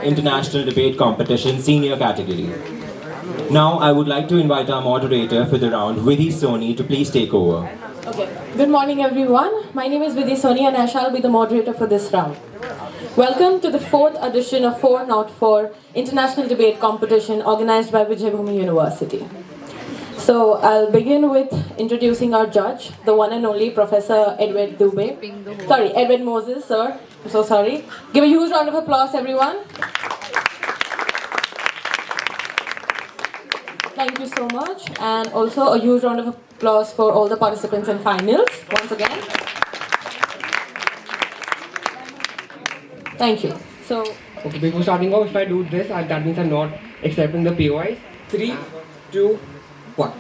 International Debate Competition Senior Category. Now, I would like to invite our moderator for the round, Vidhi Soni, to please take over. Okay. Good morning, everyone. My name is Vidhi Soni, and I shall be the moderator for this round. Welcome to the fourth edition of 404 International Debate Competition organized by Vijaybhoomi University. So, I'll begin with introducing our judge, the one and only Professor Edward Moses, sir. I'm so sorry. Give a huge round of applause, everyone. Thank you so much. And also a huge round of applause for all the participants in finals, once again. Thank you. So, Okay, before starting off, if I do this, that means I'm not accepting the POIs. 3, 2, 1.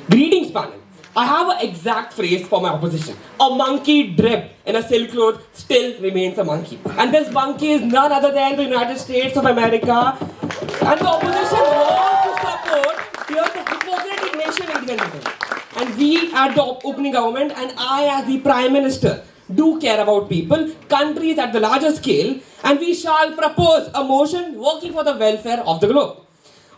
Greetings, panel. I have an exact phrase for my opposition. A monkey draped in a silk cloth still remains a monkey. And this monkey is none other than the United States of America. And the opposition wants to support the hypocritic nation India. And we at the opening government and I as the Prime Minister do care about people, countries at the larger scale, and we shall propose a motion working for the welfare of the globe.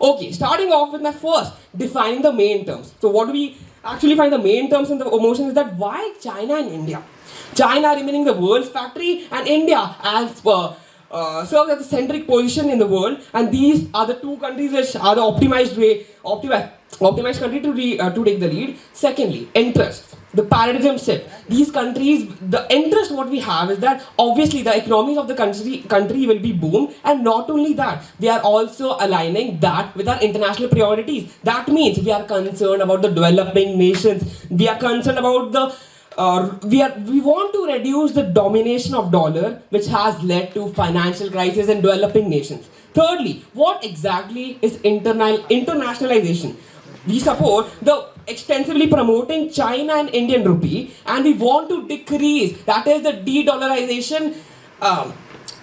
Okay, starting off with my first, defining the main terms. So what do we actually find the main terms in the motion is that why China and India? China remaining the world's factory and India as serves as the centric position in the world, and these are the two countries which are the optimized country to take the lead. Secondly, interest. The paradigm shift. These countries, the interest what we have is that obviously the economies of the country will be boom, and not only that, we are also aligning that with our international priorities. That means we are concerned about the developing nations. We are concerned about the we want to reduce the domination of dollar, which has led to financial crisis in developing nations. Thirdly, what exactly is internationalization? We support the extensively promoting China and Indian rupee, and we want to decrease, that is the de-dollarization.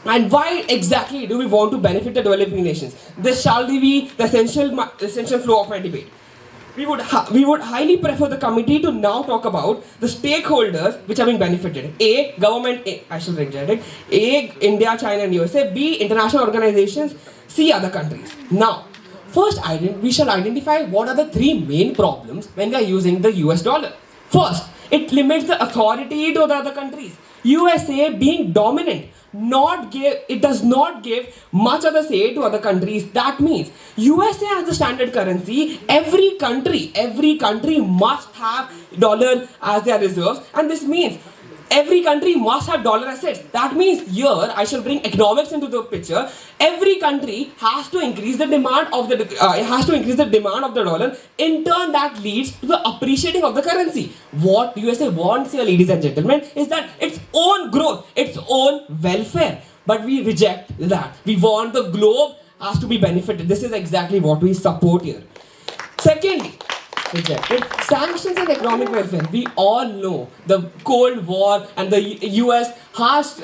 And why exactly do we want to benefit the developing nations? This shall be the essential flow of my debate. We would highly prefer the committee to now talk about the stakeholders which are being benefited. A, government, A, India, China and USA. B, international organizations. C, other countries. Now, first, we shall identify what are the three main problems when we are using the US dollar. First, it limits the authority to the other countries. USA being dominant, it does not give much of the say to other countries. That means USA as the standard currency, every country must have dollar as their reserves, and this means every country must have dollar assets. That means here I shall bring economics into the picture. Every country has to increase the demand of the dollar. In turn, that leads to the appreciating of the currency. What USA wants here, ladies and gentlemen, is that its own growth, its own welfare. But we reject that. We want the globe has to be benefited. This is exactly what we support here. Secondly, rejected sanctions and economic welfare. We all know the Cold War and the US has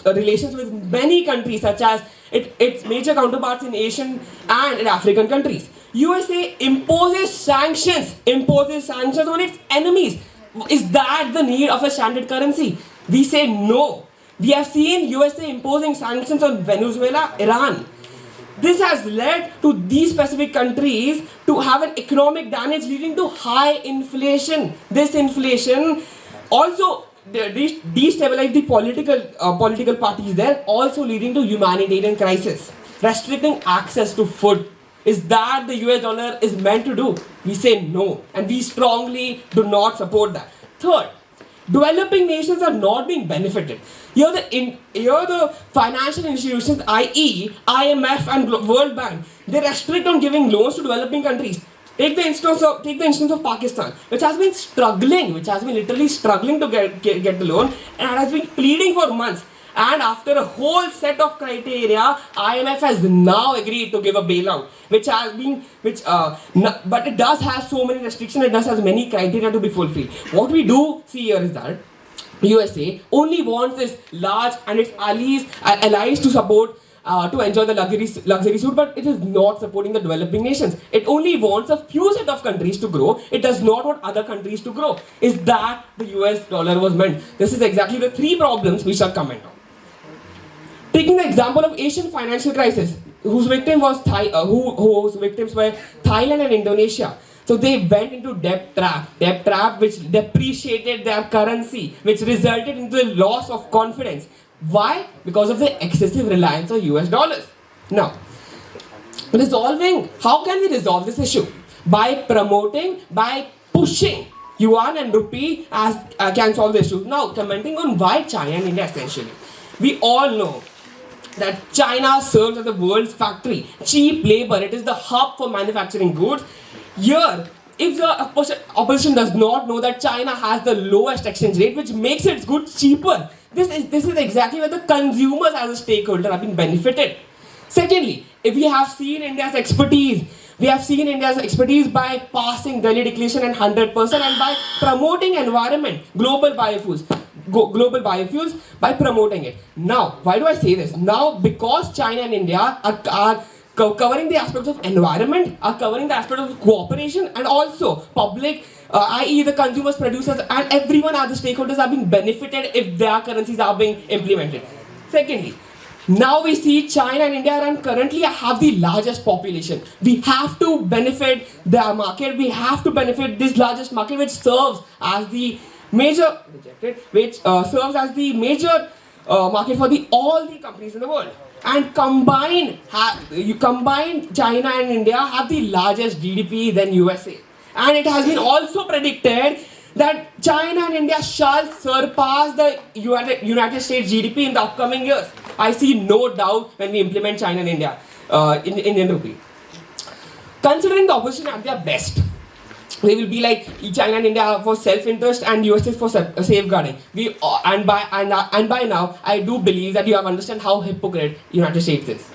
relations with many countries, such as its major counterparts in Asian and in African countries. USA imposes sanctions on its enemies. Is that the need of a standard currency? We say no. We have seen USA imposing sanctions on Venezuela, Iran. This has led to these specific countries to have an economic damage leading to high inflation. This inflation also destabilized the political parties there, also leading to humanitarian crisis, restricting access to food. Is that the US dollar is meant to do? We say no, and we strongly do not support that. Third, developing nations are not being benefited. Here the financial institutions, i.e. IMF and World Bank, they restrict on giving loans to developing countries. Take the instance of Pakistan, which has been literally struggling to get the loan, and has been pleading for months. And after a whole set of criteria, IMF has now agreed to give a bailout, but it does have so many restrictions, it does have many criteria to be fulfilled. What we do see here is that USA only wants its large and its allies to support to enjoy the luxury suit, but it is not supporting the developing nations. It only wants a few set of countries to grow. It does not want other countries to grow. Is that the US dollar was meant? This is exactly the three problems we shall comment on. Taking the example of Asian financial crisis, whose victims whose victims were Thailand and Indonesia. So they went into debt trap which depreciated their currency, which resulted into the loss of confidence. Why? Because of the excessive reliance on US dollars. Now, how can we resolve this issue? By pushing yuan and rupee as can solve the issue. Now, commenting on why China and India essentially. We all know that China serves as the world's factory, cheap labor, it is the hub for manufacturing goods. Here, if the opposition does not know that China has the lowest exchange rate, which makes its goods cheaper, this is exactly where the consumers as a stakeholder have been benefited. Secondly, if we have seen India's expertise by passing Delhi Declaration and 100% and by promoting environment, global biofuels by promoting it. Now, why do I say this? Now, because China and India are covering the aspects of environment, are covering the aspect of cooperation, and also public, i.e. the consumers, producers, and everyone as the stakeholders are being benefited if their currencies are being implemented. Secondly, now we see China and India currently have the largest population. We have to benefit their market. We have to benefit this largest market, which serves as the major market for all the companies in the world. And combined, China and India have the largest GDP than USA. And it has been also predicted that China and India shall surpass the United States GDP in the upcoming years. I see no doubt when we implement China and India in Indian rupee. Considering the opposition at their best, they will be like China and India for self-interest and US is for safeguarding. By now, I do believe that you have understand how hypocrite United States is.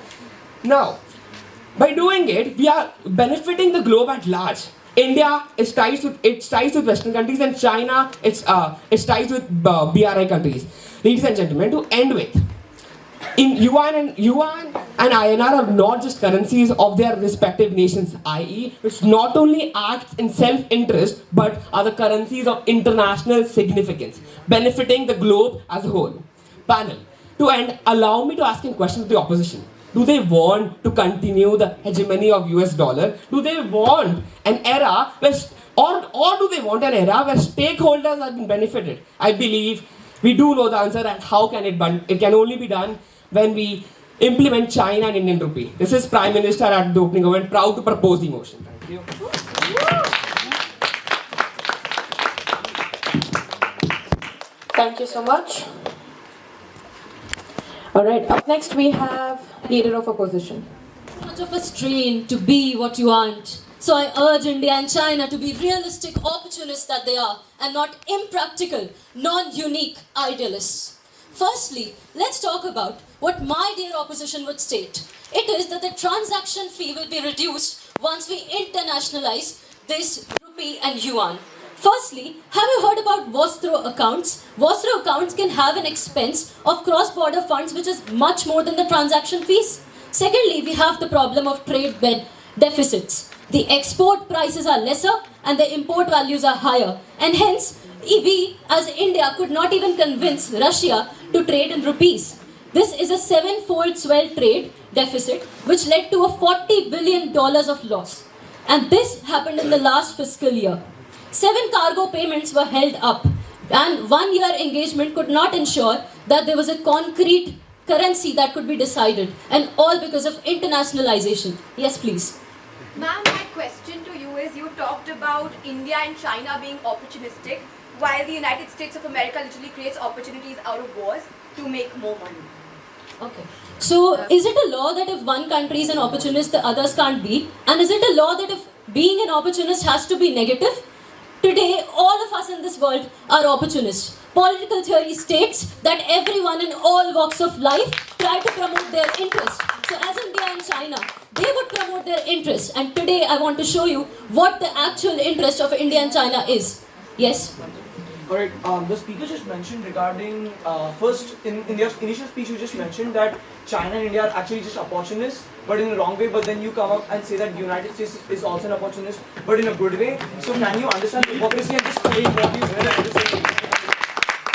Now, by doing it, we are benefiting the globe at large. India is ties with Western countries, and China it's ties with BRI countries. Ladies and gentlemen, to end with, yuan and INR are not just currencies of their respective nations, i.e., which not only acts in self-interest but are the currencies of international significance, benefiting the globe as a whole. Panel, to end, allow me to ask in questions of the opposition. Do they want to continue the hegemony of US dollar? Do they want an era where, or do they want an era where stakeholders have been benefited? I believe we do know the answer, and how can it be? It can only be done when we implement China and Indian rupee. This is Prime Minister at the opening event, proud to propose the motion. Thank you. Thank you so much. Alright, up next we have Leader of Opposition. Much of a strain to be what you want. So I urge India and China to be realistic opportunists that they are, and not impractical, non-unique idealists. Firstly, let's talk about what my dear opposition would state. It is that the transaction fee will be reduced once we internationalize this rupee and yuan. Firstly, have you heard about Vostro accounts? Vostro accounts can have an expense of cross-border funds which is much more than the transaction fees. Secondly, we have the problem of trade deficits. The export prices are lesser and the import values are higher, and hence we as India could not even convince Russia to trade in rupees. This is a 7-fold swell trade deficit which led to a $40 billion of loss, and this happened in the last fiscal year. 7 cargo payments were held up, and 1 year engagement could not ensure that there was a concrete currency that could be decided, and all because of internationalization. Yes, please. Ma'am, my question to you is, you talked about India and China being opportunistic, while the United States of America literally creates opportunities out of wars to make more money. Okay. So, is it a law that if one country is an opportunist, the others can't be? And is it a law that if being an opportunist has to be negative? Today, all of us in this world are opportunists. Political theory states that everyone in all walks of life try to promote their interests. So as India and China, they would promote their interests. And today I want to show you what the actual interest of India and China is. Yes? Alright, the speaker just mentioned regarding, first in your initial speech you just mentioned that China and India are actually just opportunists, but in a wrong way, but then you come up and say that the United States is also an opportunist, but in a good way. So can you understand the hypocrisy and just explain what you heard at the same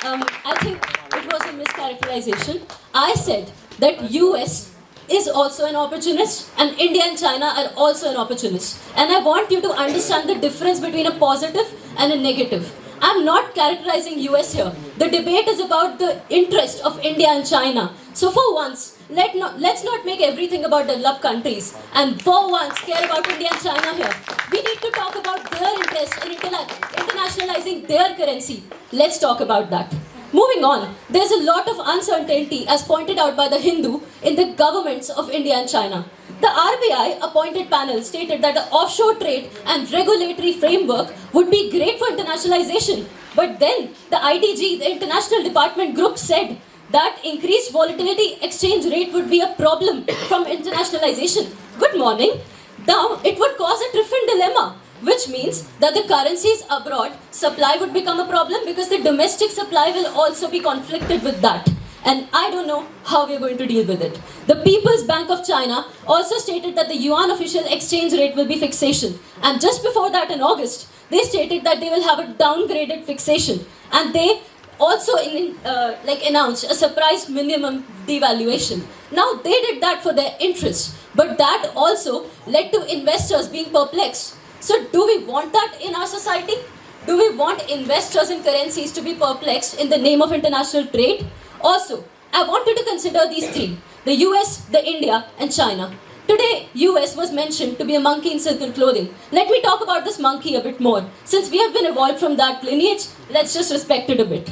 I think it was a mischaracterization. I said that US is also an opportunist and India and China are also an opportunist. And I want you to understand the difference between a positive and a negative. I'm not characterizing US here. The debate is about the interest of India and China. So for once, let's not make everything about developed countries. And for once, care about India and China here. We need to talk about their interest in internationalizing their currency. Let's talk about that. Moving on, there's a lot of uncertainty, as pointed out by the Hindu, in the governments of India and China. The RBI appointed panel stated that the offshore trade and regulatory framework would be great for internationalization. But then the IDG, the International Department Group, said that increased volatility exchange rate would be a problem from internationalization. Good morning. Now, it would cause a different dilemma, which means that the currencies abroad supply would become a problem because the domestic supply will also be conflicted with that. And I don't know how we're going to deal with it. The People's Bank of China also stated that the yuan official exchange rate will be fixation. And just before that in August, they stated that they will have a downgraded fixation. And they also announced a surprise minimum devaluation. Now they did that for their interest, but that also led to investors being perplexed. So do we want that in our society? Do we want investors in currencies to be perplexed in the name of international trade? Also, I want you to consider these three: the US, the India, and China. Today, US was mentioned to be a monkey in silken clothing. Let me talk about this monkey a bit more. Since we have been evolved from that lineage, let's just respect it a bit.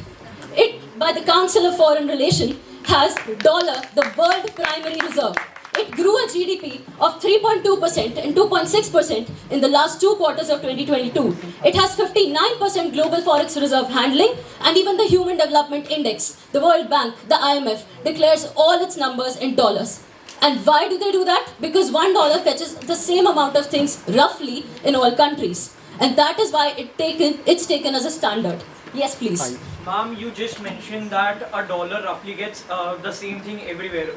It, by the Council of Foreign Relations, has dollar, the world primary reserve. It grew a GDP of 3.2% and 2.6% in the last 2 quarters of 2022. It has 59% global forex reserve handling, and even the Human Development Index, the World Bank, the IMF, declares all its numbers in dollars. And why do they do that? Because $1 fetches the same amount of things roughly in all countries. And that is why it's taken as a standard. Yes, please. Ma'am, you just mentioned that a dollar roughly gets the same thing everywhere.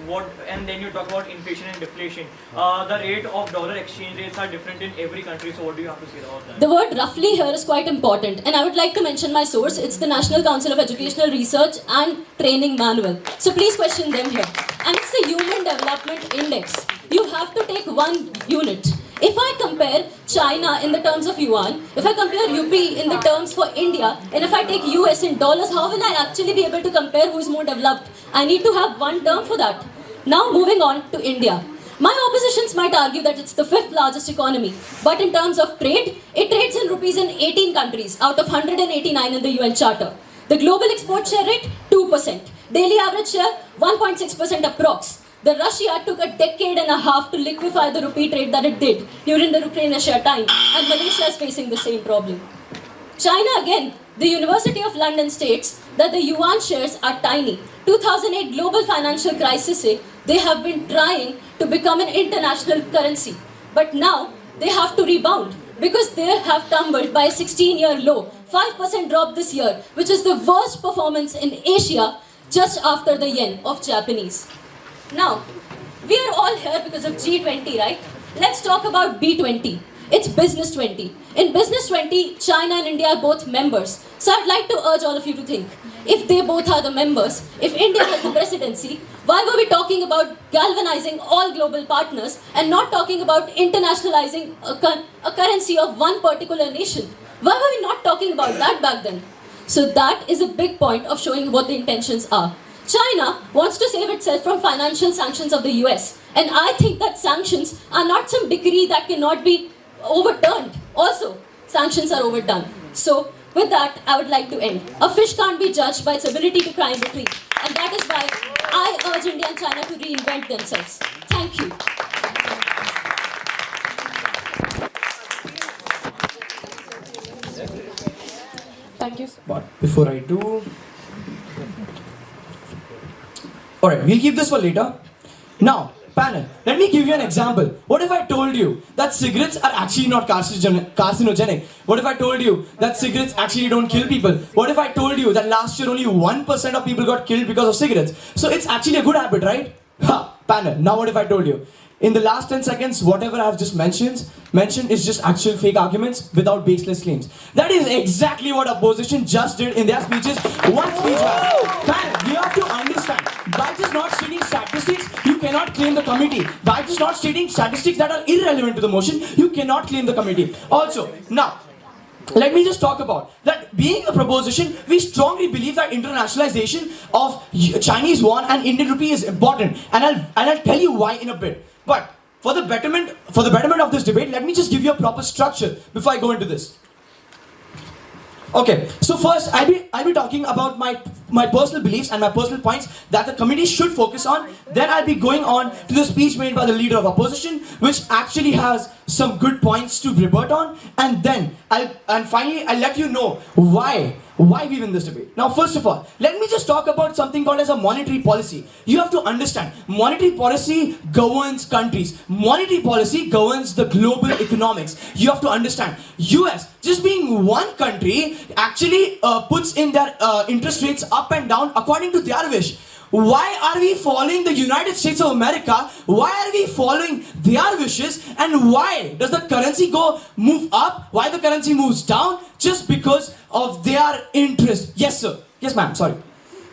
And then you talk about inflation and deflation. The rate of dollar exchange rates are different in every country. So what do you have to say about that? The word roughly here is quite important, and I would like to mention my source. It's the National Council of Educational Research and Training Manual. So please question them here. And it's the Human Development Index. You have to take one unit. If I compare China in the terms of yuan, if I compare UP in the terms for India, and if I take US in dollars, how will I actually be able to compare who is more developed? I need to have one term for that. Now moving on to India. My oppositions might argue that it's the 5th largest economy, but in terms of trade, it trades in rupees in 18 countries out of 189 in the UN Charter. The global export share rate, 2%. Daily average share, 1.6% approx. The Russia took a decade and a half to liquefy the rupee trade that it did during the Ukraine-Russia time, and Malaysia is facing the same problem. China again, the University of London states that the yuan shares are tiny. 2008 global financial crisis say they have been trying to become an international currency, but now they have to rebound because they have tumbled by a 16-year low, 5% drop this year, which is the worst performance in Asia just after the yen of Japanese. Now, we are all here because of G20, right? Let's talk about B20. It's Business 20. In Business 20, China and India are both members. So I'd like to urge all of you to think, if they both are the members, if India has the presidency, why were we talking about galvanizing all global partners and not talking about internationalizing a currency of one particular nation? Why were we not talking about that back then? So that is a big point of showing what the intentions are. China wants to save itself from financial sanctions of the US. And I think that sanctions are not some decree that cannot be overturned. Also, sanctions are overdone. So, with that, I would like to end. A fish can't be judged by its ability to climb a tree. And that is why I urge India and China to reinvent themselves. Thank you. Thank you. But before I do... Alright, we'll keep this for later. Now, panel, let me give you an example. What if I told you that cigarettes are actually not carcinogenic? What if I told you that cigarettes actually don't kill people? What if I told you that last year only 1% of people got killed because of cigarettes? So it's actually a good habit, right? Ha! Panel, now what if I told you? In the last 10 seconds, whatever I've just mentioned is just actual fake arguments without baseless claims. That is exactly what opposition just did in their speeches. One speech back. Panel, you have to understand. By just not stating statistics, you cannot claim the committee. By just not stating statistics that are irrelevant to the motion, you cannot claim the committee. Also, now, let me just talk about that being a proposition, we strongly believe that internationalization of Chinese yuan and Indian rupee is important, and I'll tell you why in a bit. But for the betterment of this debate, let me just give you a proper structure before I go into this. Okay, so first I'll be talking about my personal beliefs and my personal points that the committee should focus on. Then I'll be going on to the speech made by the leader of opposition, which actually has some good points to rebut on, and then finally I'll let you know why we win this debate. Now, first of all, let me just talk about something called as a monetary policy. You have to understand, monetary policy governs countries. Monetary policy governs the global economics. You have to understand, US, just being one country, actually puts in their interest rates up and down according to their wish. Why are we following the United States of America? Why are we following their wishes? And why does the currency move up? Why the currency moves down? Just because of their interest. Yes, sir. Yes, ma'am. Sorry.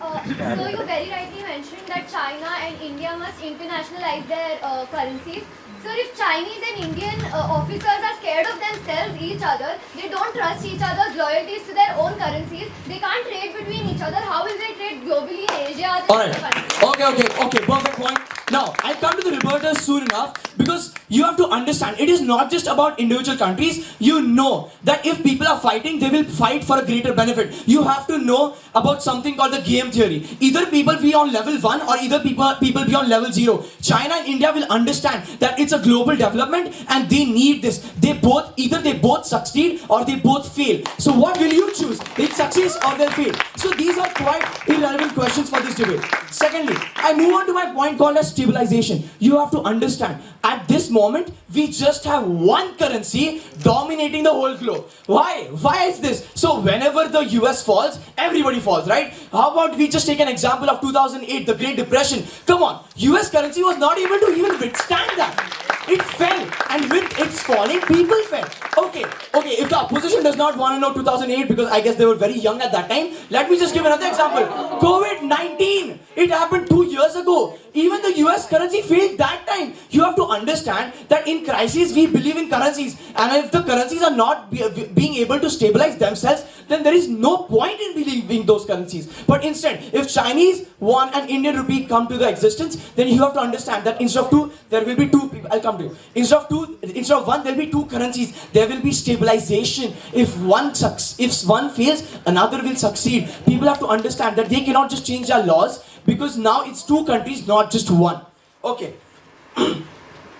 So you very rightly mentioned that China and India must internationalize their currencies. So if Chinese and Indian officers are scared of themselves, each other, they don't trust each other's loyalties to their own currencies, they can't trade between each other, how will they trade globally in Asia or the other countries? Okay, perfect point. Now, I'll come to the rebutters soon enough, because you have to understand, it is not just about individual countries. You know that if people are fighting, they will fight for a greater benefit. You have to know about something called the game theory. Either people be on level 1 or either people be on level 0. China and India will understand that it's a global development and they need this. Either they both succeed or they both fail. So what will you choose? They'll succeed or they'll fail. So these are quite irrelevant questions for this debate. Secondly, I move on to my point called as stabilization. You have to understand, at this moment, we just have one currency dominating the whole globe. Why? Why is this? So whenever the US falls, everybody falls, right? How about we just take an example of 2008, the Great Depression. Come on, US currency was not able to even withstand that. It fell, and with its falling, people fell. Okay, if the opposition does not want to know 2008 because I guess they were very young at that time, let me just give another example. COVID-19, it happened 2 years ago. Even the US currency failed that time. You have to understand that in crises, we believe in currencies. And if the currencies are not being able to stabilize themselves, then there is no point in believing those currencies. But instead, if Chinese yuan and Indian rupee come to the existence, then you have to understand that instead of two, there will be two people. I'll come to you. Instead of one, there will be two currencies. There will be stabilization. If one fails, another will succeed. People have to understand that they cannot just change their laws, because now it's two countries, not just one. Okay.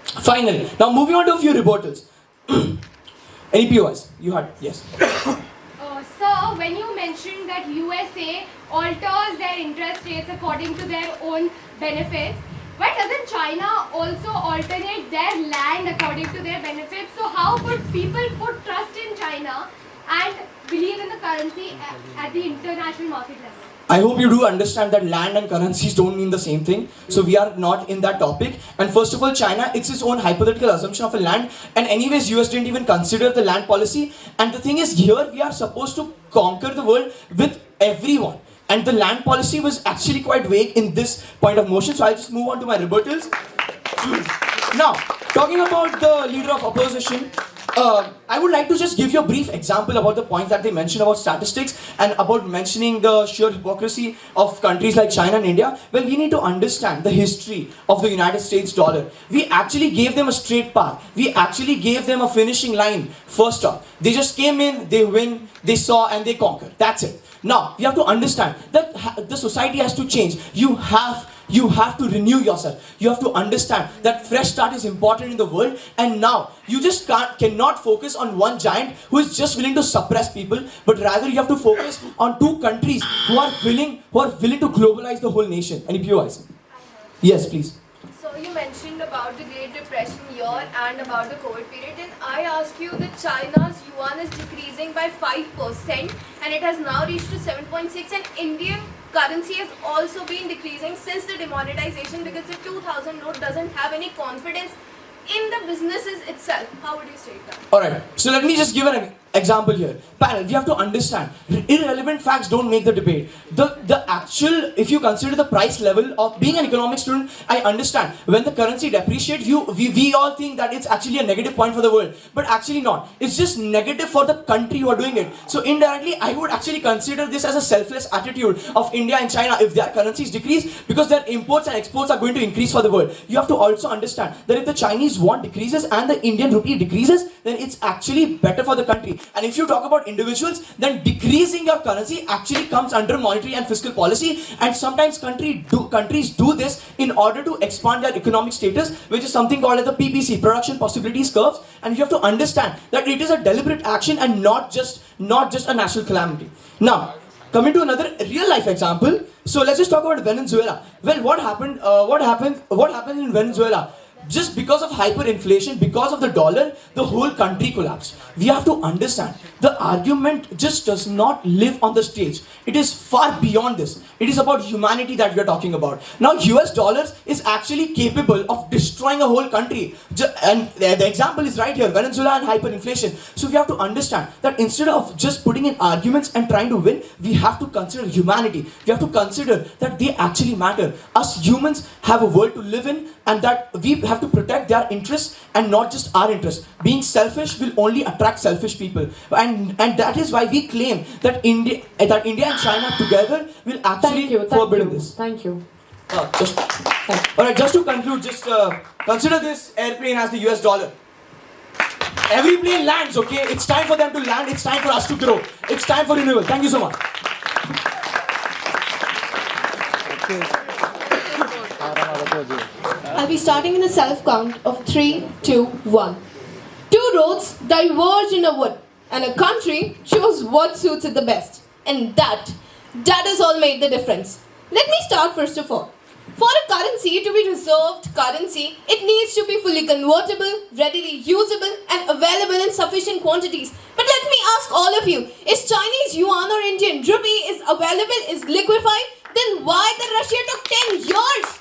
Finally, now moving on to a few rebuttals. Any POIs? You had, yes. So when you mentioned that USA alters their interest rates according to their own benefits, why doesn't China also alternate their land according to their benefits? So how could people put trust in China and believe in the currency at the international market level? I hope you do understand that land and currencies don't mean the same thing. So we are not in that topic. And first of all, China, it's its own hypothetical assumption of a land. And anyways, US didn't even consider the land policy. And the thing is, here we are supposed to conquer the world with everyone. And the land policy was actually quite vague in this point of motion. So I'll just move on to my rebuttals. Now, talking about the leader of opposition, I would like to just give you a brief example about the points that they mentioned about statistics and about mentioning the sheer hypocrisy of countries like China and India. Well, we need to understand the history of the United States dollar. We actually gave them a straight path. We actually gave them a finishing line first off. They just came in, they win, they saw, and they conquered. That's it. Now, you have to understand that the society has to change. You have to renew yourself. You have to understand that fresh start is important in the world, and now you just cannot focus on one giant who is just willing to suppress people, but rather you have to focus on two countries who are willing to globalize the whole nation. Any POIs? Yes, please. So you mentioned about the Great Depression year and about the COVID period. Then I ask you that China's yuan is decreasing by 5% and it has now reached to 7.6, and Indian currency has also been decreasing since the demonetization because the 2000 note doesn't have any confidence in the businesses itself. How would you state that? Alright, so let me just give example here. Panel, we have to understand, irrelevant facts don't make the debate. The actual, if you consider the price level of being an economics student, I understand. When the currency depreciates, we all think that it's actually a negative point for the world. But actually not. It's just negative for the country who are doing it. So indirectly, I would actually consider this as a selfless attitude of India and China if their currencies decrease, because their imports and exports are going to increase for the world. You have to also understand that if the Chinese yuan decreases and the Indian rupee decreases, then it's actually better for the country. And if you talk about individuals, then decreasing your currency actually comes under monetary and fiscal policy, and sometimes countries do this in order to expand their economic status, which is something called as the PPC, production possibilities curves. And you have to understand that it is a deliberate action and not just a national calamity. Now, coming to another real life example, so let's just talk about Venezuela. Well, what happened in Venezuela? Just because of hyperinflation, because of the dollar, the whole country collapsed. We have to understand, the argument just does not live on the stage. It is far beyond this. It is about humanity that we are talking about. Now, US dollars is actually capable of destroying a whole country. And the example is right here, Venezuela and hyperinflation. So we have to understand that instead of just putting in arguments and trying to win, we have to consider humanity. We have to consider that they actually matter. Us humans have a world to live in, and that we have to protect their interests and not just our interests. Being selfish will only attract selfish people, and that is why we claim that India and China together will actually forbid this. Thank you. Alright, just to conclude, just consider this airplane as the US dollar. Every plane lands, okay? It's time for them to land. It's time for us to grow. It's time for renewal. Thank you so much. I'll be starting in a self count of 3, 2, 1. Two roads diverge in a wood, and a country chose what suits it the best. And that has all made the difference. Let me start first of all. For a currency to be reserved currency, it needs to be fully convertible, readily usable, and available in sufficient quantities. But let me ask all of you, is Chinese yuan or Indian rupee is available, is liquefied? Then why the Russia took 10 years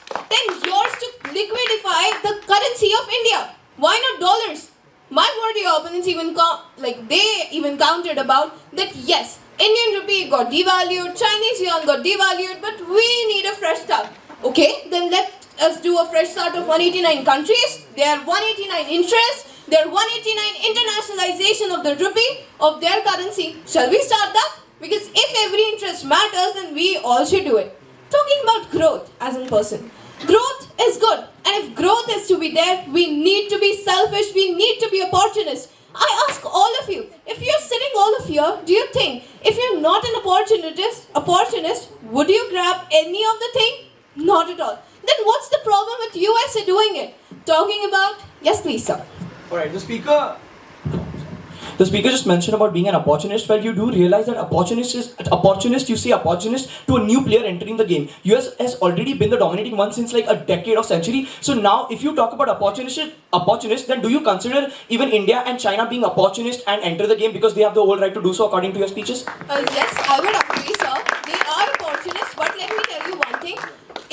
to liquidify the currency of India? Why not dollars? My worthy opponents even countered about that. Yes, Indian rupee got devalued, Chinese yuan got devalued, but we need a fresh start. Okay, then let us do a fresh start of 189 countries. There are 189 interests. There are 189 internationalization of the rupee, of their currency. Shall we start that? Because if every interest matters, then we all should do it. Talking about growth as in person. Growth is good. And if growth is to be there, we need to be selfish. We need to be opportunists. I ask all of you, if you're sitting all of here, do you think if you're not an opportunist, would you grab any of the thing? Not at all. Then what's the problem with USA doing it? Talking about, yes please sir. Alright, the speaker just mentioned about being an opportunist. Well, you do realize that you say opportunist to a new player entering the game. US has already been the dominating one since like a decade or century. So now if you talk about opportunist, then do you consider even India and China being opportunist and enter the game because they have the whole right to do so according to your speeches? Yes, I would agree sir. They are opportunists, but let me tell you one thing.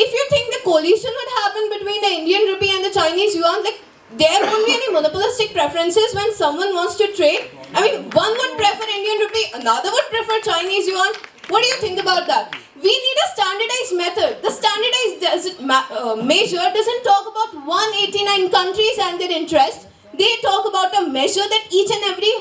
If you think the coalition would happen between the Indian rupee and the Chinese yuan, like there won't be any monopolistic preferences when someone wants to trade. I mean, one would prefer Indian rupee, another would prefer Chinese yuan. What do you think about that? We need a standardized method. The standardized measure doesn't talk about 189 countries and their interests. They talk about a measure that each and every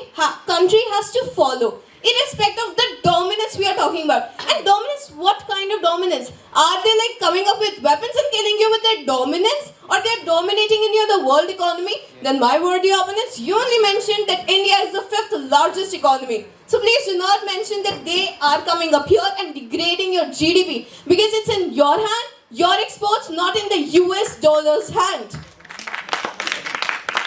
country has to follow, irrespective of the dominance we are talking about. And dominance, what kind of dominance? Are they like coming up with weapons and killing you with their dominance? Or they are dominating in the world economy? Then my worthy opponents, you only mentioned that India is the 5th largest economy. So please do not mention that they are coming up here and degrading your GDP. Because it's in your hand, your exports, not in the US dollar's hand.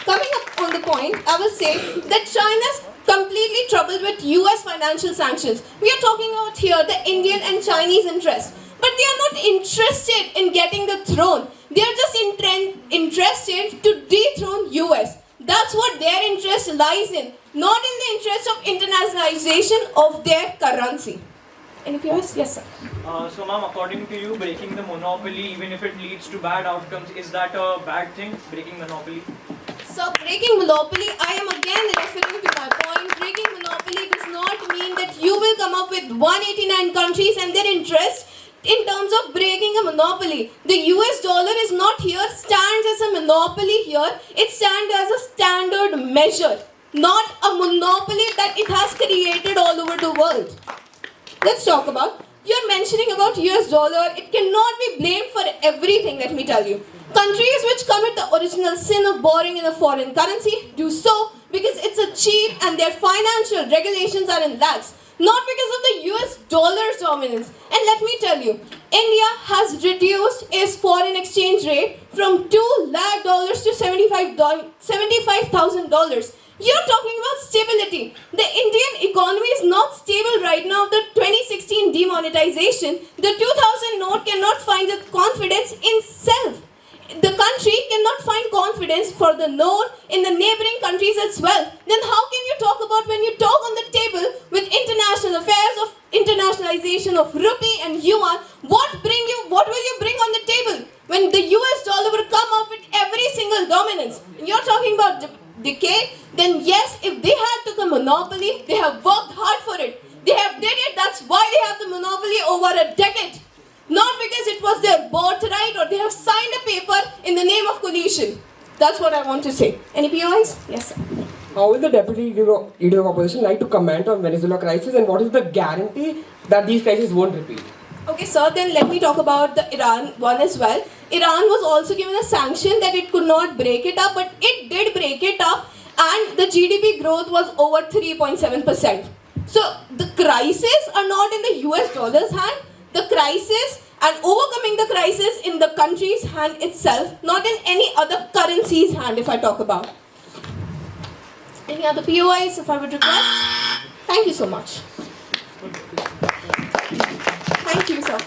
Coming up on the point, I will say that China's completely troubled with US financial sanctions. We are talking about here the Indian and Chinese interests. But they are not interested in getting the throne. They are just interested to dethrone US. That's what their interest lies in, not in the interest of internationalization of their currency. Any POS? Yes, sir. So, ma'am, according to you, breaking the monopoly, even if it leads to bad outcomes, is that a bad thing, breaking monopoly? So breaking monopoly, I am again referring to my point. Breaking monopoly does not mean that you will come up with 189 countries and their interest in terms of breaking a monopoly. The US dollar is not here, stands as a monopoly here. It stands as a standard measure, not a monopoly that it has created all over the world. Let's talk about, you're mentioning about US dollar. It cannot be blamed for everything, let me tell you. Countries which commit the original sin of borrowing in a foreign currency do so because it's a cheap and their financial regulations are in lax, not because of the US dollar's dominance. And let me tell you, India has reduced its foreign exchange rate from $2 lakh to $75,000. You're talking about stability. The Indian economy is not stable right now. The 2016 demonetization, the 2000 note cannot find the confidence in self. The country cannot find confidence for the note in the neighboring countries as well. Then how can you talk about, when you talk on the table with international affairs of internationalization of rupee and yuan, what will you bring on the table when the US dollar will come up with every single dominance? And you're talking about decay, then yes, if they had took a monopoly, they have worked hard for it. They have did it, that's why they have the monopoly over a decade. Not because it was their birthright or they have signed a paper in the name of coalition. That's what I want to say. Any POIs? Yes, sir. How will the Deputy Leader of Opposition like to comment on Venezuela crisis, and what is the guarantee that these crises won't repeat? Okay, sir, then let me talk about the Iran one as well. Iran was also given a sanction that it could not break it up, but it did break it up, and the GDP growth was over 3.7%. So the crises are not in the US dollar's hand. The crisis and overcoming the crisis in the country's hand itself, not in any other currency's hand, if I talk about. Any other POIs, if I would request? Thank you so much. Thank you, sir.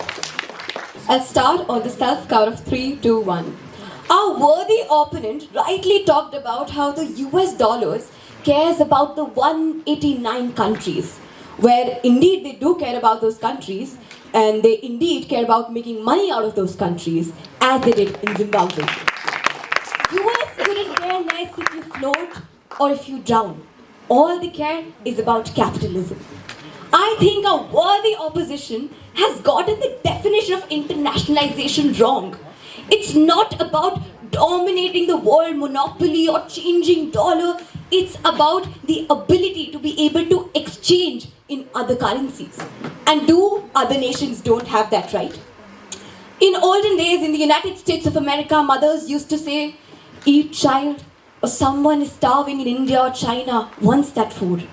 I'll start on the self-count of 3, 2, 1. Our worthy opponent rightly talked about how the US dollars cares about the 189 countries, where indeed they do care about those countries, and they indeed care about making money out of those countries, as they did in Zimbabwe. US couldn't care less if you float or if you drown. All they care is about capitalism. I think our worthy opposition has gotten the definition of internationalization wrong. It's not about dominating the world monopoly or changing dollar. It's about the ability to be able to exchange in other currencies. And do other nations don't have that right? In olden days in the United States of America, mothers used to say, eat child, or someone is starving in India or China wants that food.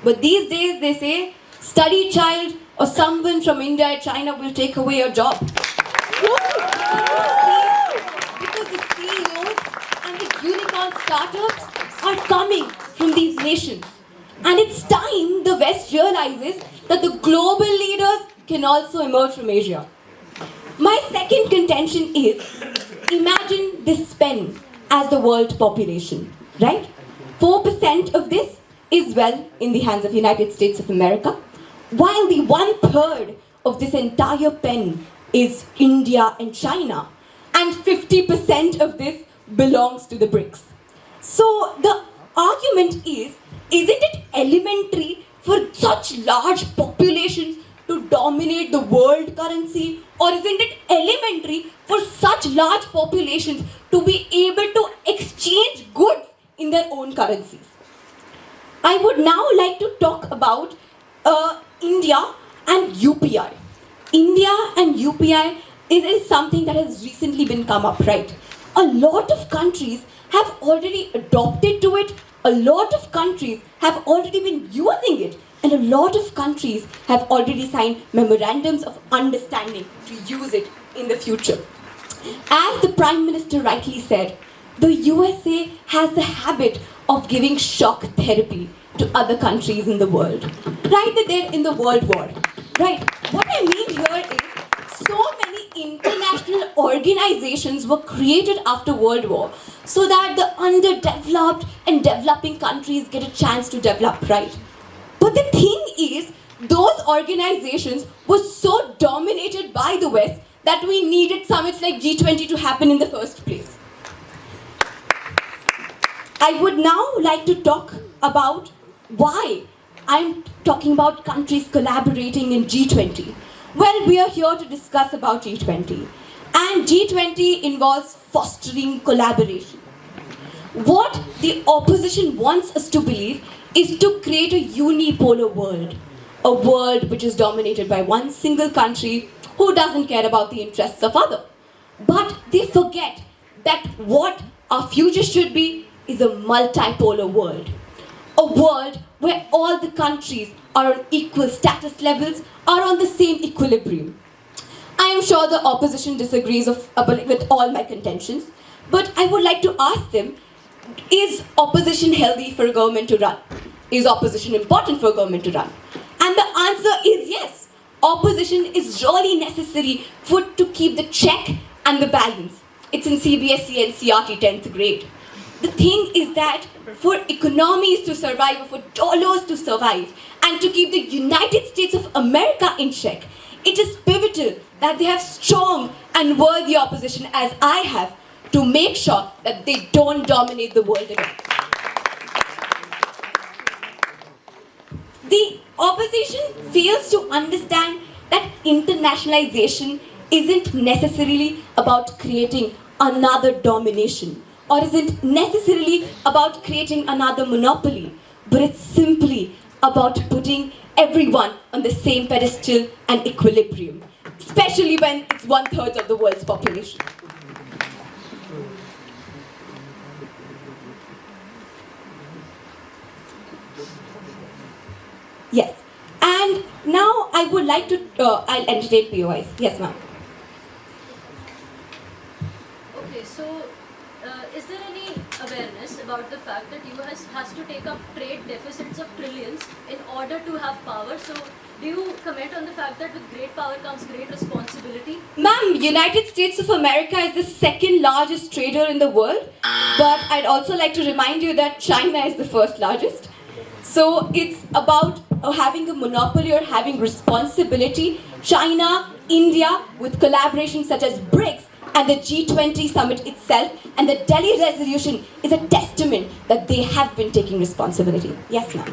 But these days they say, study child, or someone from India or China will take away your job. Because the CEOs and the unicorn startups are coming from these nations. And it's time the West realizes that the global leaders can also emerge from Asia. My second contention is, imagine this pen as the world population, right? 4% of this is well in the hands of the United States of America, while the 1/3 of this entire pen is India and China, and 50% of this belongs to the BRICS. So the argument is, isn't it elementary for such large populations to dominate the world currency? Or isn't it elementary for such large populations to be able to exchange goods in their own currencies? I would now like to talk about India and UPI. India and UPI is something that has recently been come up, right? A lot of countries have already adopted to it. A lot of countries have already been using it, and a lot of countries have already signed memorandums of understanding to use it in the future. As the Prime Minister rightly said, the USA has the habit of giving shock therapy to other countries in the world. Right there in the World War. Right. What I mean here is, so many international organizations were created after World War so that the underdeveloped and developing countries get a chance to develop, right? But the thing is, those organizations were so dominated by the West that we needed summits like G20 to happen in the first place. I would now like to talk about why I'm talking about countries collaborating in G20. Well, we are here to discuss about G20. And G20 involves fostering collaboration. What the opposition wants us to believe is to create a unipolar world. A world which is dominated by one single country who doesn't care about the interests of others. But they forget that what our future should be is a multipolar world. A world where all the countries are on equal status levels, are on the same equilibrium. I am sure the opposition disagrees with all my contentions, but I would like to ask them, is opposition healthy for a government to run? Is opposition important for a government to run? And the answer is yes. Opposition is really necessary to keep the check and the balance. It's in CBSE and CRT 10th grade. The thing is that for economies to survive, or for dollars to survive, and to keep the United States of America in check, it is pivotal that they have strong and worthy opposition, as I have, to make sure that they don't dominate the world again. The opposition fails to understand that internationalization isn't necessarily about creating another domination, or isn't necessarily about creating another monopoly, but it's simply about putting everyone on the same pedestal and equilibrium, especially when it's 1/3 of the world's population. Yes, and now I would like to, I'll entertain POIs. Yes, ma'am. Okay, so is there any awareness about the fact that US has to take up trade deficits of trillions in order to have power? So do you comment on the fact that with great power comes great responsibility? Ma'am, United States of America is the second largest trader in the world, but I'd also like to remind you that China is the first largest. So it's about having a monopoly or having responsibility. China, India, with collaborations such as BRICS and the G20 summit itself and the Delhi resolution is a testament that they have been taking responsibility. Yes, ma'am.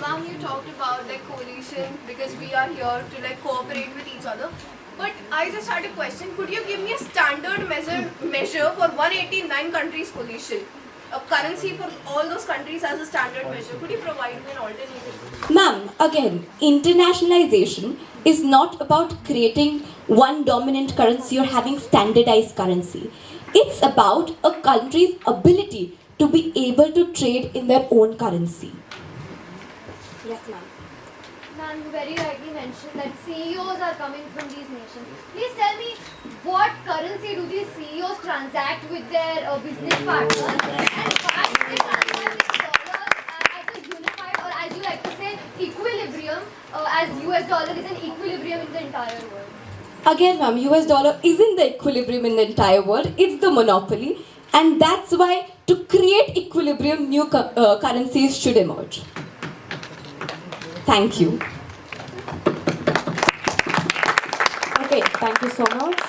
Ma'am, you talked about like coalition because we are here to like cooperate with each other. But I just had a question. Could you give me a standard measure for 189 countries coalition? A currency for all those countries as a standard measure. Could you provide me an alternative? Ma'am, again, internationalization is not about creating one dominant currency or having standardized currency. It's about a country's ability to be able to trade in their own currency. Yes, ma'am. Ma'am, you very rightly mentioned that CEOs are coming from these nations. Please tell me, what currency do these CEOs transact with their business partners? And why do they transact with dollars as a unified, or as you like to say, equilibrium, as US dollar is an equilibrium in the entire world? Again, ma'am, US dollar isn't the equilibrium in the entire world. It's the monopoly. And that's why to create equilibrium, new currencies should emerge. Thank you. Okay, thank you so much.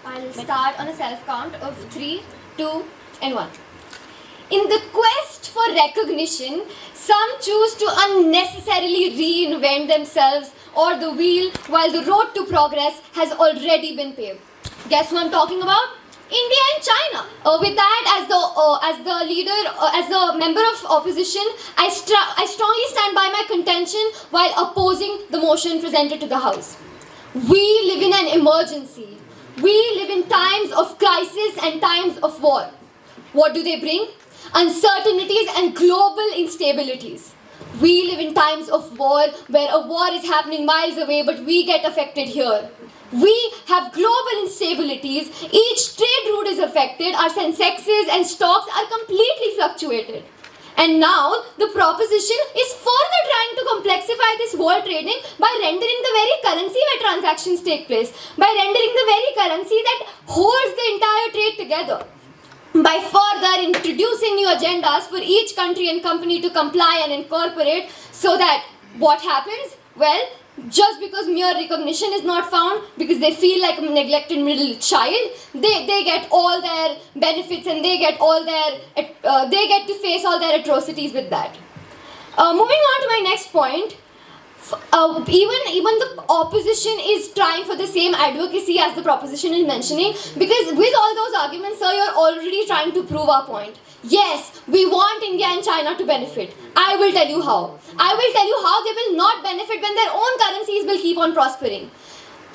I'll start on a self count of 3, 2, and 1. In the quest for recognition, some choose to unnecessarily reinvent themselves or the wheel while the road to progress has already been paved. Guess who I'm talking about? India and China. With that as the leader, as the member of opposition, I strongly stand by my contention while opposing the motion presented to the House. We live in an emergency. We live in times of crisis and times of war. What do they bring? Uncertainties and global instabilities. We live in times of war where a war is happening miles away, but we get affected here. We have global instabilities. Each trade route is affected. Our sensexes and stocks are completely fluctuated. And now the proposition is further trying to complexify this world trading by rendering the very currency where transactions take place, by rendering the very currency that holds the entire trade together, by further introducing new agendas for each country and company to comply and incorporate, so that what happens? Well, just because mere recognition is not found, because they feel like a neglected middle child, they get all their benefits and they get to face all their atrocities with that. Moving on to my next point, even the opposition is trying for the same advocacy as the proposition is mentioning, because with all those arguments, sir, you're already trying to prove our point. Yes, we want India and China to benefit. I will tell you how. I will tell you how they will not benefit when their own currencies will keep on prospering.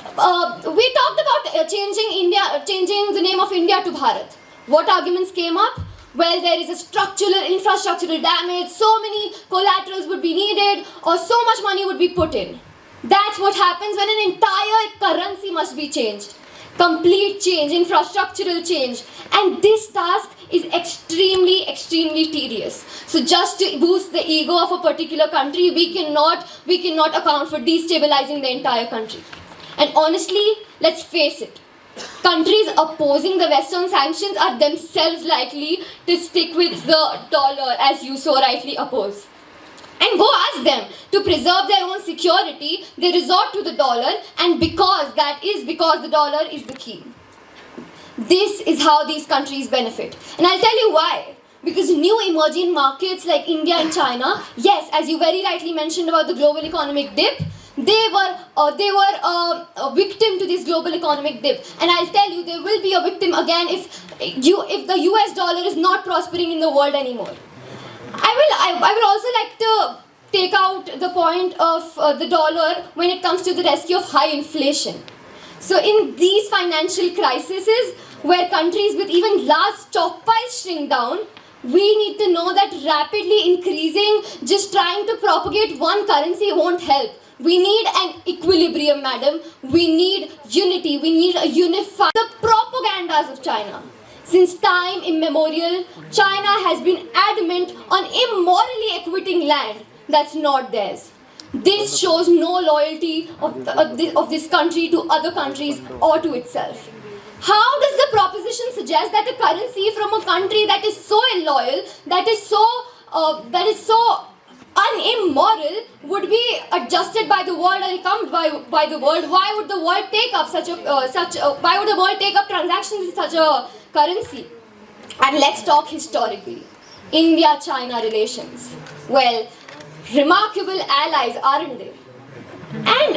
We talked about changing the name of India to Bharat. What arguments came up? Well, there is a infrastructural damage, so many collaterals would be needed, or so much money would be put in. That's what happens when an entire currency must be changed. Complete change, infrastructural change. And this task is extremely tedious. So just to boost the ego of a particular country, we cannot account for destabilizing the entire country. And honestly, let's face it, countries opposing the Western sanctions are themselves likely to stick with the dollar, as you so rightly oppose. And go ask them to preserve their own security, they resort to the dollar, and because the dollar is the key. This is how these countries benefit. And I'll tell you why. Because new emerging markets like India and China, yes, as you very rightly mentioned about the global economic dip, they were a victim to this global economic dip, and I'll tell you, they will be a victim again if the US dollar is not prospering in the world anymore. I will also like to take out the point of the dollar when it comes to the rescue of high inflation. So in these financial crises where countries with even large stockpiles shrink down, we need to know that rapidly increasing, just trying to propagate one currency won't help. We need an equilibrium, madam. We need unity. We need a unified. The propagandas of China. Since time immemorial, China has been adamant on immorally acquiting land that's not theirs. This shows no loyalty of this country to other countries or to itself. How does the proposition suggest that a currency from a country that is so illoyal, that is so unimmoral, would be adjusted by the world and come by the world? Why would the world take up why would the world take up transactions in such a currency? And let's talk historically. India-China relations. Well, remarkable allies, aren't they? And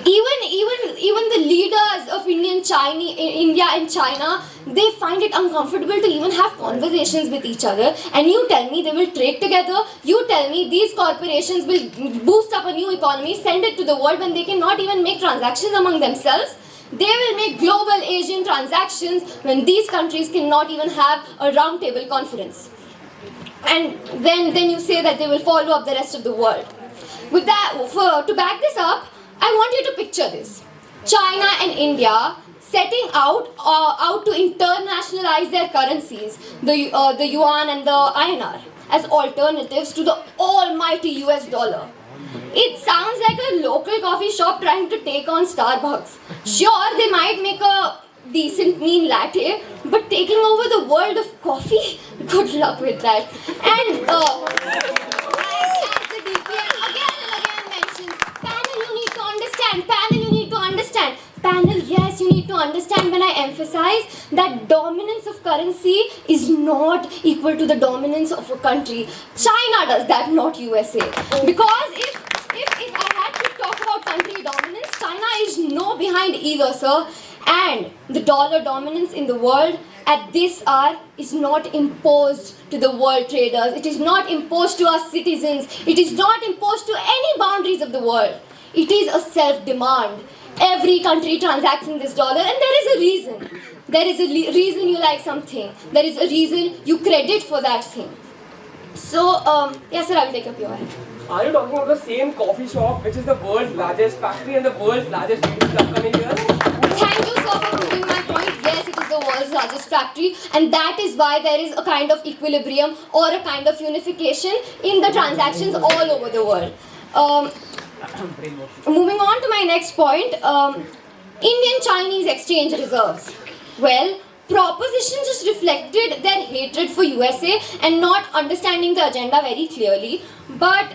even the leaders of India and China, they find it uncomfortable to even have conversations with each other. And you tell me they will trade together? You tell me these corporations will boost up a new economy, send it to the world when they cannot even make transactions among themselves? They will make global Asian transactions when these countries cannot even have a round table conference. And then you say that they will follow up the rest of the world. With that, to back this up, I want you to picture this. China and India setting out to internationalize their currencies, the yuan and the INR, as alternatives to the almighty US dollar. It sounds like a local coffee shop trying to take on Starbucks. Sure, they might make a decent mean latte, but taking over the world of coffee? Good luck with that. And as the DPM again and again mentions, panel, you need to understand. Panel, you need to understand. Panel, yes, you need to understand when I emphasize that dominance of currency is not equal to the dominance of a country. China does that, not USA. Because if I had to talk about country dominance, China is no behind either, sir. And the dollar dominance in the world at this hour is not imposed to the world traders. It is not imposed to us citizens. It is not imposed to any boundaries of the world. It is a self-demand. Every country transacts in this dollar, and there is a reason. There is a reason you like something. There is a reason you credit for that thing. So, yes, sir, I will take up your hand. Are you talking about the same coffee shop which is the world's largest factory and the world's largest retail in the upcoming years? Thank you, sir, for proving my point. Yes, it is the world's largest factory, and that is why there is a kind of equilibrium or a kind of unification in the transactions all over the world. Moving on to my next point, Indian-Chinese exchange reserves. Well, proposition just reflected their hatred for USA and not understanding the agenda very clearly. But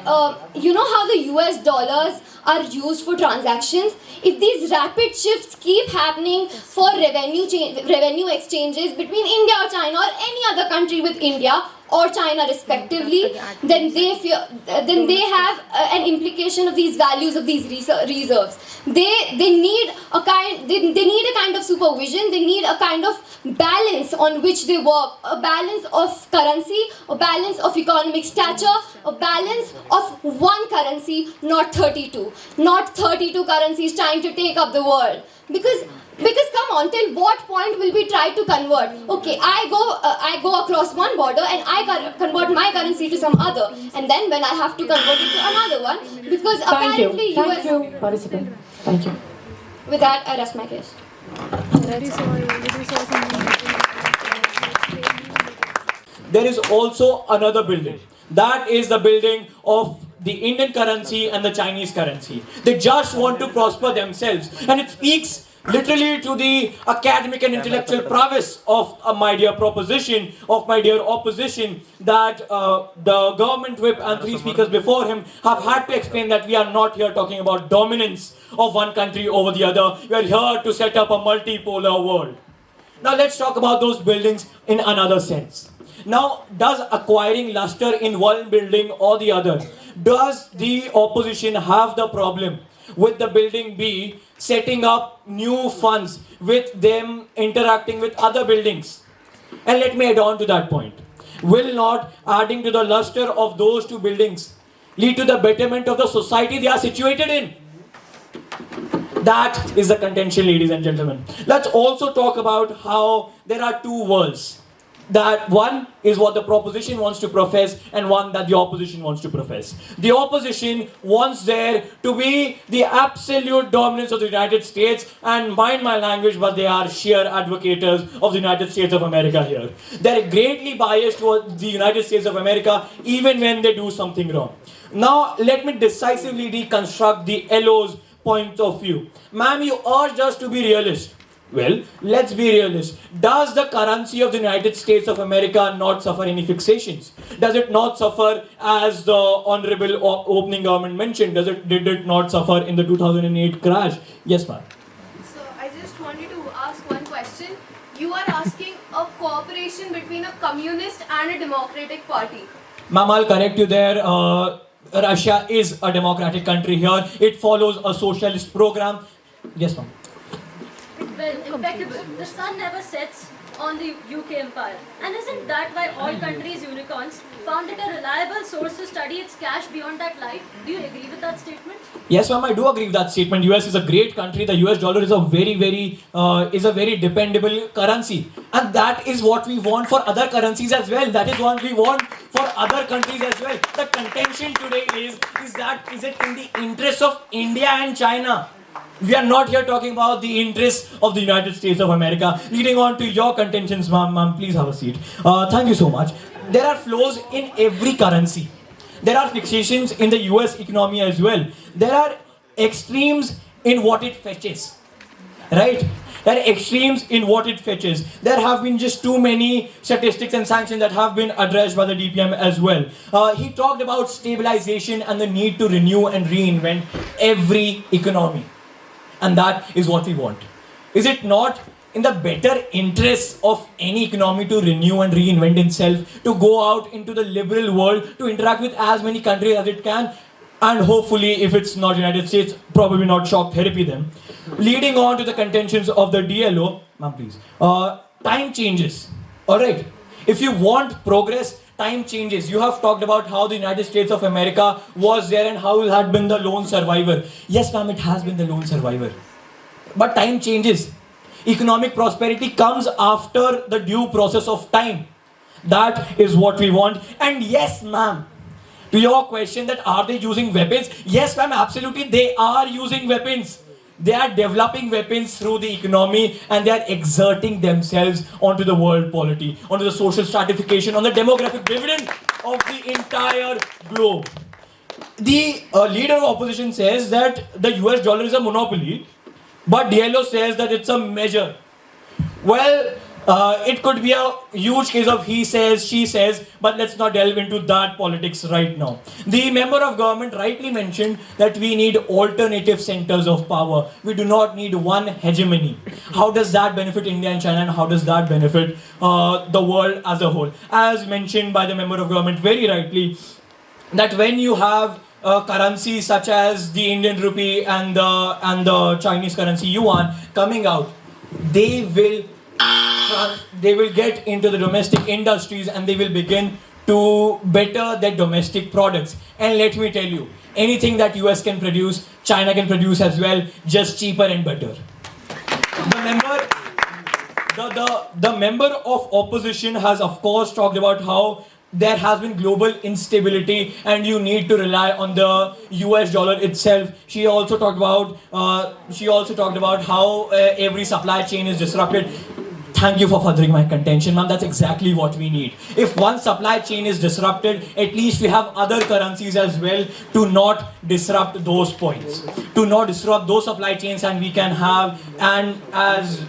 you know how the US dollars are used for transactions? If these rapid shifts keep happening for revenue exchanges between India or China or any other country with India or China respectively, then they have an implication of these values of these reserves. They need a kind of supervision. They need a kind of balance on which they work, a balance of currency, a balance of economic stature, a balance of one currency, not 32 currencies trying to take up the world. Because come on, till what point will we try to convert? Okay, I go across one border and I convert my currency to some other, and then when I have to convert it to another one, because apparently Thank you, participant. Thank you. With that, I rest my case. There is also another building. That is the building of the Indian currency and the Chinese currency. They just want to prosper themselves, and it speaks literally to the academic and intellectual prowess of my dear proposition, of my dear opposition, that the government whip and three speakers before him have had to explain that we are not here talking about dominance of one country over the other. We are here to set up a multipolar world. Now let's talk about those buildings in another sense. Now, does acquiring luster in one building or the other, does the opposition have the problem with the building B setting up new funds, with them interacting with other buildings? And let me add on to that point. Will not adding to the luster of those two buildings lead to the betterment of the society they are situated in? That is the contention, ladies and gentlemen. Let's also talk about how there are two worlds. That one is what the proposition wants to profess, and one that the opposition wants to profess. The opposition wants there to be the absolute dominance of the United States, and mind my language, but they are sheer advocates of the United States of America here. They're greatly biased towards the United States of America even when they do something wrong. Now, let me decisively deconstruct the LO's point of view. Ma'am, you urged us to be realist. Well, let's be realistic. Does the currency of the United States of America not suffer any fixations? Does it not suffer, as the honorable opening government mentioned, did it not suffer in the 2008 crash? Yes, ma'am. So I just wanted to ask one question. You are asking a cooperation between a communist and a democratic party. Ma'am, I'll correct you there. Russia is a democratic country here. It follows a socialist program. Yes, ma'am. Well, impeccable. The sun never sets on the UK empire. And isn't that why all countries' unicorns found it a reliable source to study its cash beyond that light? Do you agree with that statement? Yes, ma'am, I do agree with that statement. US is a great country. The US dollar is a very dependable currency. And that is what we want for other currencies as well. That is what we want for other countries as well. The contention today is it in the interest of India and China? We are not here talking about the interests of the United States of America. Leading on to your contentions, ma'am, please have a seat. Thank you so much. There are flows in every currency. There are fixations in the US economy as well. There are extremes in what it fetches. Right? There are extremes in what it fetches. There have been just too many statistics and sanctions that have been addressed by the DPM as well. He talked about stabilization and the need to renew and reinvent every economy. And that is what we want. Is it not in the better interests of any economy to renew and reinvent itself, to go out into the liberal world, to interact with as many countries as it can, and hopefully, if it's not United States, probably not shock therapy then. Leading on to the contentions of the DLO, ma'am please, time changes, alright? If you want progress, time changes. You have talked about how the United States of America was there and how it had been the lone survivor. Yes, ma'am, it has been the lone survivor. But time changes. Economic prosperity comes after the due process of time. That is what we want. And yes, ma'am, to your question that are they using weapons? Yes, ma'am, absolutely, they are using weapons. They are developing weapons through the economy, and they are exerting themselves onto the world polity, onto the social stratification, on the demographic dividend of the entire globe. The leader of opposition says that the US dollar is a monopoly, but DLO says that it's a measure. Well, It could be a huge case of he says, she says, but let's not delve into that politics right now. The member of government rightly mentioned that we need alternative centers of power. We do not need one hegemony. How does that benefit India and China, and how does that benefit the world as a whole? As mentioned by the member of government very rightly, that when you have currencies such as the Indian rupee and the Chinese currency yuan coming out, they will get into the domestic industries and they will begin to better their domestic products. And let me tell you, anything that US can produce, China can produce as well, just cheaper and better. The member of opposition has of course talked about how there has been global instability and you need to rely on the US dollar itself. She also talked about how every supply chain is disrupted. Thank you for furthering my contention, ma'am. That's exactly what we need. If one supply chain is disrupted, at least we have other currencies as well to not disrupt those points, to not disrupt those supply chains, and we can have, and as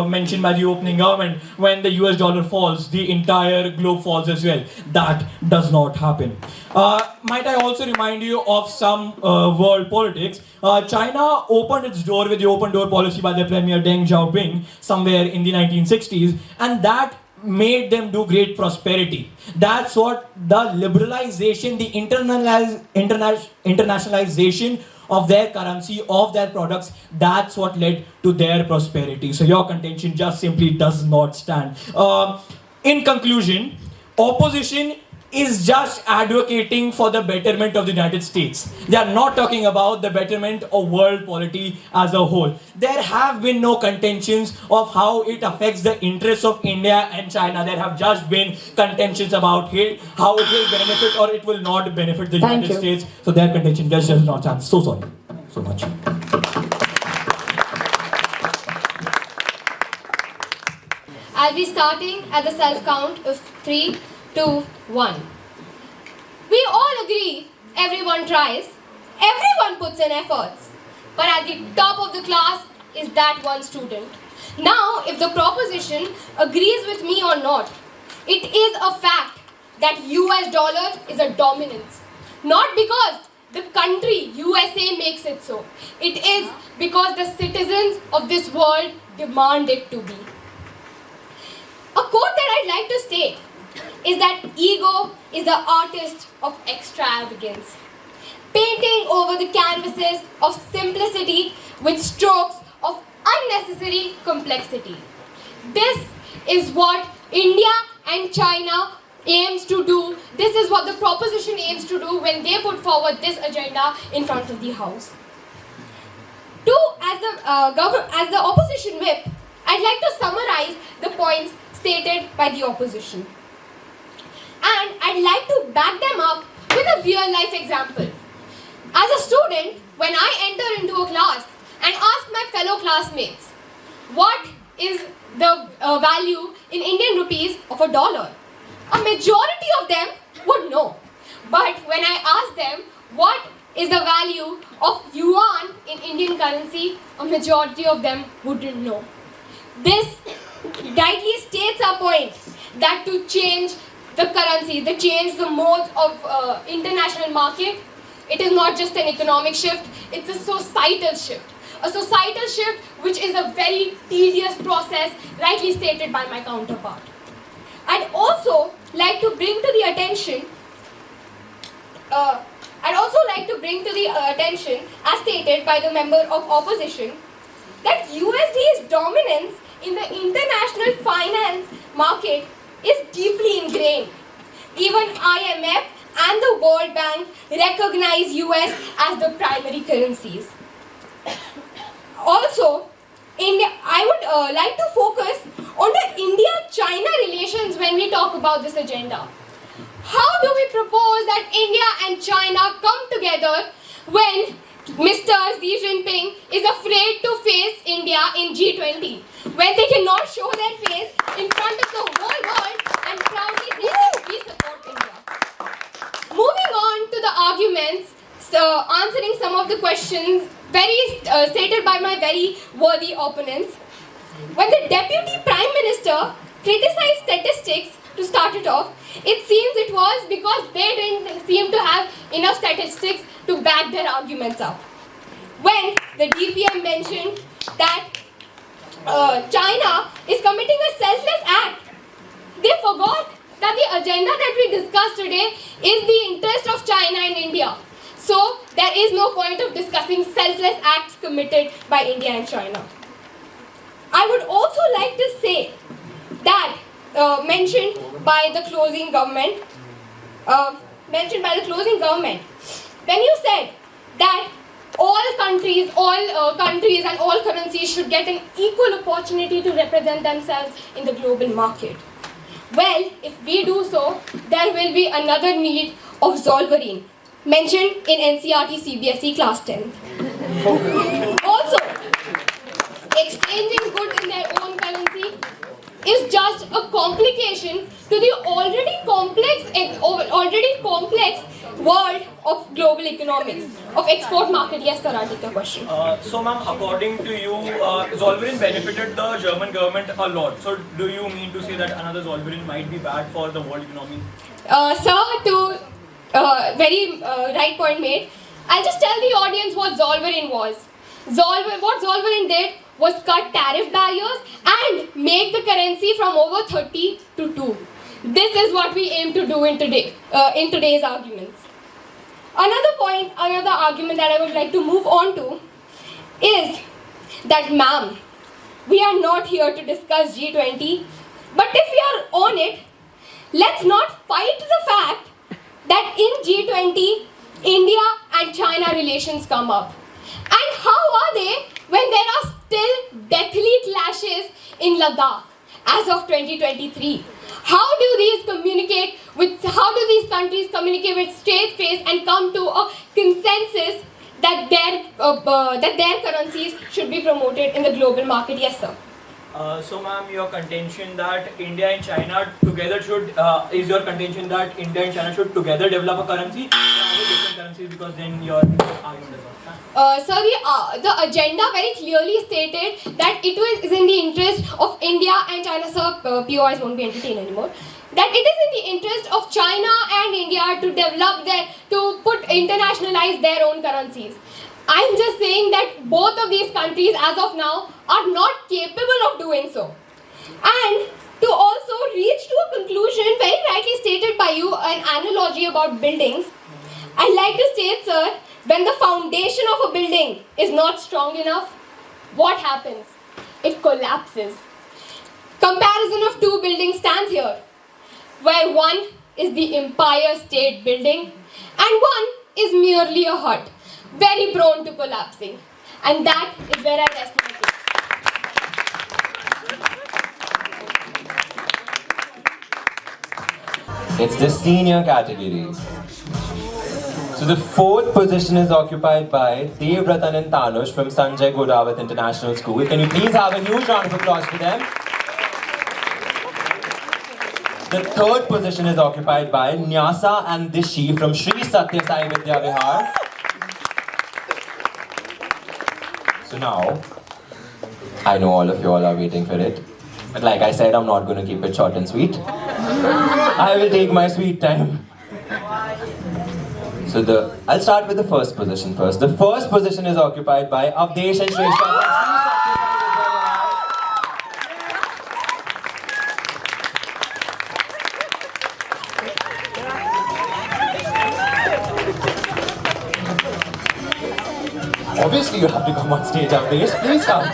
mentioned by the opening government, when the US dollar falls, the entire globe falls as well. That does not happen. Might I also remind you of some world politics? China opened its door with the open door policy by the Premier Deng Xiaoping somewhere in the 1960s, and that made them do great prosperity. That's what the liberalization, the internationalization of their currency, of their products, that's what led to their prosperity. So your contention just simply does not stand. In conclusion, opposition is just advocating for the betterment of the United States. They are not talking about the betterment of world polity as a whole. There have been no contentions of how it affects the interests of India and China. There have just been contentions about how it will benefit or it will not benefit the United States. So their contention just does not stand. So sorry. So much. I'll be starting at the self count of 3, 2, 1. We all agree, everyone tries, everyone puts in efforts, but at the top of the class is that one student. Now, if the proposition agrees with me or not, it is a fact that US dollar is a dominance. Not because the country USA makes it so. It is because the citizens of this world demand it to be. A quote that I'd like to state is that ego is the artist of extravagance, painting over the canvases of simplicity with strokes of unnecessary complexity. This is what India and China aims to do. This is what the proposition aims to do when they put forward this agenda in front of the House. As the opposition whip, I'd like to summarize the points stated by the opposition. And I'd like to back them up with a real life example. As a student, when I enter into a class and ask my fellow classmates, what is the value in Indian rupees of $1? A majority of them would know. But when I ask them, what is the value of yuan in Indian currency, a majority of them wouldn't know. This rightly states our point that to change the currency, to change the mode of international market, it is not just an economic shift, it's a societal shift. A societal shift which is a very tedious process, rightly stated by my counterpart. I'd also like to bring to the attention, as stated by the member of opposition, that USD's dominance in the international finance market is deeply ingrained. Even IMF and the World Bank recognize US as the primary currencies. Also, I would like to focus on the India-China relations when we talk about this agenda. How do we propose that India and China come together when Mr. Xi Jinping is afraid to face India in G20, when they cannot show their face in front of the whole world and proudly say that we support India? Moving on to the arguments, answering some of the questions stated by my very worthy opponents. When the Deputy Prime Minister criticized statistics to start it off, it seems it was because they didn't seem to have enough statistics to back their arguments up. When the DPM mentioned that China is committing a selfless act, they forgot that the agenda that we discussed today is the interest of China and India. So there is no point of discussing selfless acts committed by India and China. I would also like to say that mentioned by the closing government, when you said that all countries and all currencies should get an equal opportunity to represent themselves in the global market. Well, if we do so, there will be another need of Zolverein, mentioned in NCERT CBSE class 10. Also, exchanging goods in their own currency is just a complication to the already complex world of global economics, of export market. Yes, sir, I'll take the question. So ma'am, according to you, Zollverein benefited the German government a lot. So do you mean to say that another Zollverein might be bad for the world economy? Sir, to very right point made. I'll just tell the audience what Zollverein was. What Zollverein did was cut tariff barriers and make the currency from over 30 to 2. This is what we aim to do in today's arguments. Another argument that I would like to move on to is that, ma'am, we are not here to discuss G20, but if we are on it, let's not fight the fact that in G20, India and China relations come up. And how are they when there are still deathly clashes in Ladakh as of 2023? How do these countries communicate with straight face and come to a consensus that their currencies should be promoted in the global market? Yes, sir. So ma'am, your contention that India and China together should develop a currency or different currencies, because then your argument is not. Sir, the agenda very clearly stated that it is in the interest of India and China, sir, POIs won't be entertained anymore, that it is in the interest of China and India to internationalize their own currencies. I'm just saying that both of these countries as of now are not capable of doing so. And to also reach to a conclusion, very rightly stated by you, an analogy about buildings, I'd like to state, sir, when the foundation of a building is not strong enough, what happens? It collapses. Comparison of two buildings stands here, where one is the Empire State Building and one is merely a hut, very prone to collapsing. And that is where I rest my case. It's the senior category. So the fourth position is occupied by Devratan and Tanush from Sanjay Godawat International School. Can you please have a huge round of applause for them? The third position is occupied by Nyasa and Dishi from Sri Satya Sai Vidya Vihar. So now, I know all of you all are waiting for it. But like I said, I'm not going to keep it short and sweet. I will take my sweet time. So I'll start with the first position first. The first position is occupied by Avdesh and Shrestha. Obviously you have to come on stage, Avdesh. Please come.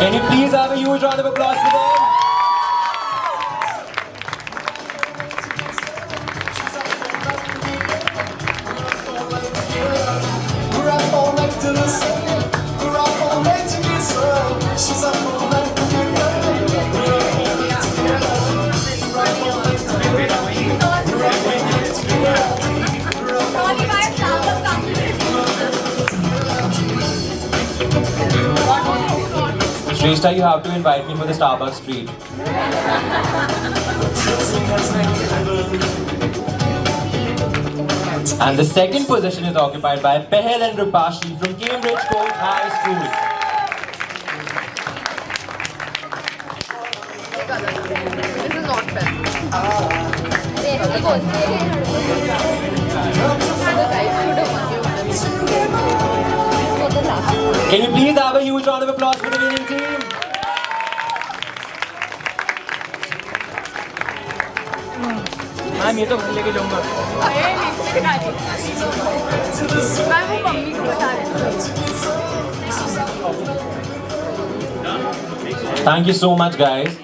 Can you please have a huge round of applause for them? Shrestha, you have to invite me for the Starbucks treat. And the second position is occupied by Pehel and Rupashi from Cambridge Court High School. This is not fair. Can you please have a huge round of applause for the winning team? Ma'am ये तो लेके जाऊंगा मैं वो mummy को बता रही हूँ Thank you so much, guys.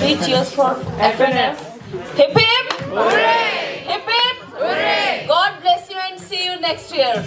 Three cheers for FNF. Hip hip! Hooray! Hip hip! Hooray! God bless you and see you next year.